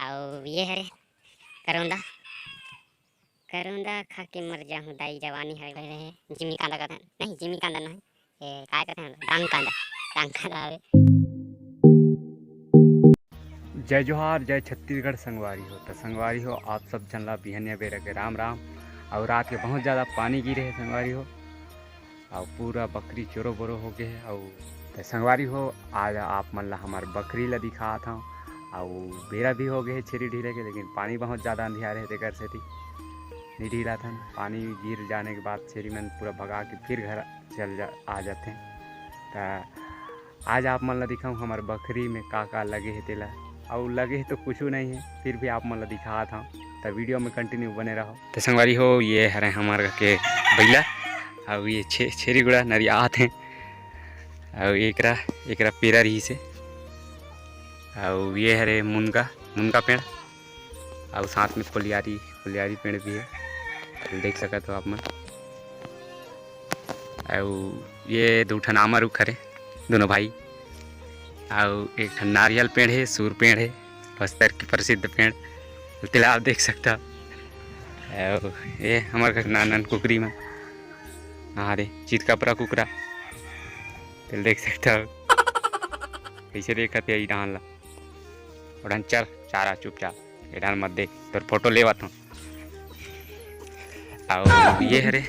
और ये है करौंदा करौंदा खा के मर जाऊँ दाई जवानी है रहे जिमी कांदा कहते हैं नहीं जिमी कांदा नहीं क्या कहते हैं डांग कांदा है। जय जोहार जय छत्तीसगढ़ संगवारी हो आप सब जनला बिहनिया बेरा के राम राम। और रात के बहुत ज़्यादा पानी गिरे है संगवारी हो और पूरा बकरी चोरो बोरो हो गए है। और तो संगवारी हो आज आप मन ला हमार बकरी ला दिखा था और बेरा भी हो गए है छेरी ढीले के, लेकिन पानी बहुत ज़्यादा अंधियार है तेकर से नहीं ढीला था। पानी गिर जाने के बाद छेरी मन पूरा भगा के फिर घर आ जाते हैं। तो आज आप मन ला दिखाऊँ हमार बकरी में का लगे है तेला और लगे तो कुछ नहीं है, फिर भी आप मन ला दिखा था तो वीडियो में कंटिन्यू बने रहो। तो संगवारी हो ये हरे हमारे के बैला और ये छेरी गुड़ा नरियात हैं और एकरा पेरा रही से और ये हरे मुनगा पेड़ और साथ में कोलियारी पेड़ भी है, देख सकते हो आप मन। और ये दो ठन आमा रुख हरे दोनों भाई और एक ठन नारियल पेड़ है, सूर पेड़ है, बस्तर की प्रसिद्ध पेड़ तिला आप देख सकता। और ये हमारे नानन कुकरी में रे चीत कपड़ा कुकरा तिल देख सकता कैसे देखते है डाल ला और चल चारा चुपचाप डाल मत देख तो फोटो लेवा था। और ये हरे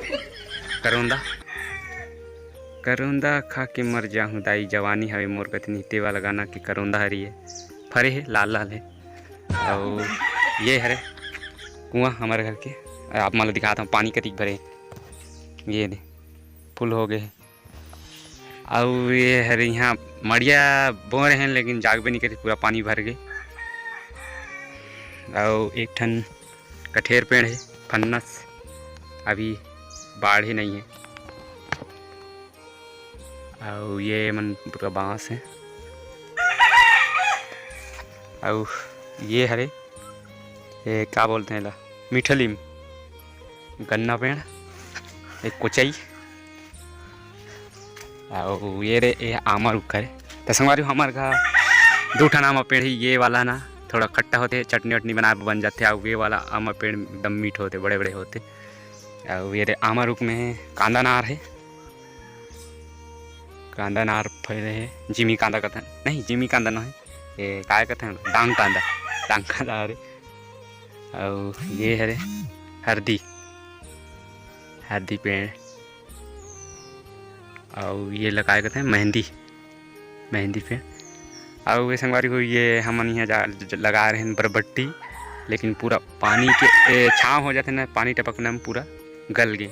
करौंदा खा के मर जाऊँ दाई जवानी हवे मोर कथनी ते वाला गाना की करौंदा हरी है फरे है लाल है। और ये हरे कुआं हमारे घर के आप मतलब दिखाता हूँ पानी कतिक भरे ये दे फुल हो गए। और ये हरे यहाँ मड़िया बो रहे हैं लेकिन जाग भी नहीं करी पूरा पानी भर गए। और एक ठन कठेर पेड़ है फन्नस अभी बाढ़ ही नहीं है। और ये मन पूरा बांस है। और ये हरे ये क्या बोलते हैं ला मिठलीम गन्ना पेड़ एक कोचई और ये आमा रुख है। तो संगवारी हमारे घर दो ठन आमा पेड़ है, ये वाला ना थोड़ा खट्टा होते चटनी वटनी बना बन जाते और ये वाला आमा पेड़ एकदम मीठ होते बड़े बड़े होते। और ये आमा रुख में कांदा नार है, कांदा नार फैले है जिमी कांदा कहते हैं नहीं जिमी कांदा ना है ये क्या कहते हैं डांग कांदा हरे। और ये हरे हरदी पेड़ और ये लगाए कहते हैं मेहंदी पेड़। और वे संगवारी को ये हम यहाँ लगा रहे हैं बरबट्टी, लेकिन पूरा पानी के छाँव हो जाते ना पानी टपकने में पूरा गल गए।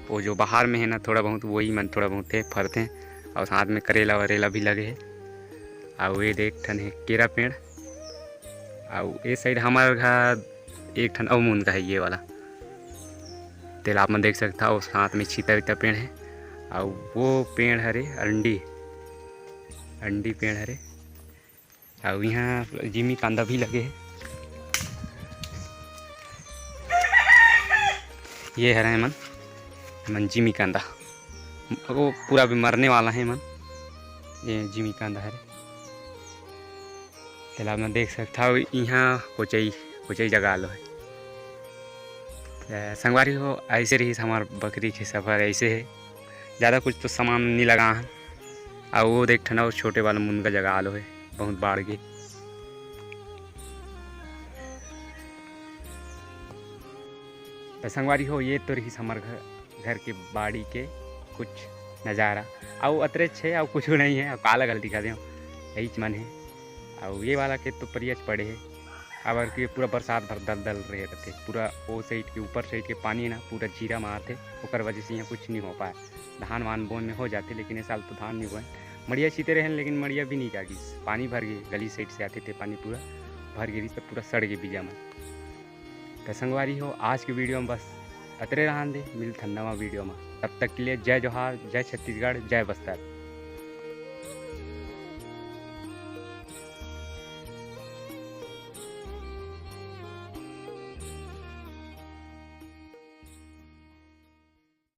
वो जो बाहर में है ना थोड़ा बहुत वही मन थोड़ा बहुत है फरते हैं और साथ में करेला वरेला भी लगे है। और ये देख ठन है केरा पेड़ और ये साइड हमारे घर एक ठन अमून का है ये वाला तेल आप मन देख सकता हो। साथ में छीता पेड़ है और वो पेड़ हरे अंडी पेड़ हरे। और यहाँ जिमी कांदा भी लगे है। ये हरे मन जिमी कांदा वो पूरा भी मरने वाला है मन ये जिमी कांदा हरे तेल आप देख सकता हो। यहाँ कोचई जगा लो है। संगवारी हो ऐसे रही हमार बकरी के सफ़र ऐसे है, ज़्यादा कुछ तो सामान नहीं लगा है। और वो देख ठना छोटे वाला मुनगा जगा लो है बहुत बाढ़ गए। तो संगवारी हो ये तो रही हमारे घर के बाड़ी के कुछ नज़ारा और अतरे छे और कुछ नहीं है। काला गल दिखा दे यही मन है। और ये वाला के तो परियच पड़े है अब के पूरा बरसात भर दल रहे रहते पूरा वो साइड के ऊपर साइड के पानी ना पूरा जीरा मारते ओकर वजह से यहाँ कुछ नहीं हो पाया। धान वान बोन में हो जाते लेकिन इस साल तो धान नहीं बोए मड़िया सीते रहे लेकिन मड़िया भी नहीं जागी पानी भर गई गली साइड से आते थे पानी पूरा भर गिरी सब पूरा सड़ गए बीजा में। तो संगवारी हो आज की वीडियो में बस अतरे रहन दे मिलते नवा वीडियो में, तब तक के लिए जय जोहार जय छत्तीसगढ़ जय बस्तर।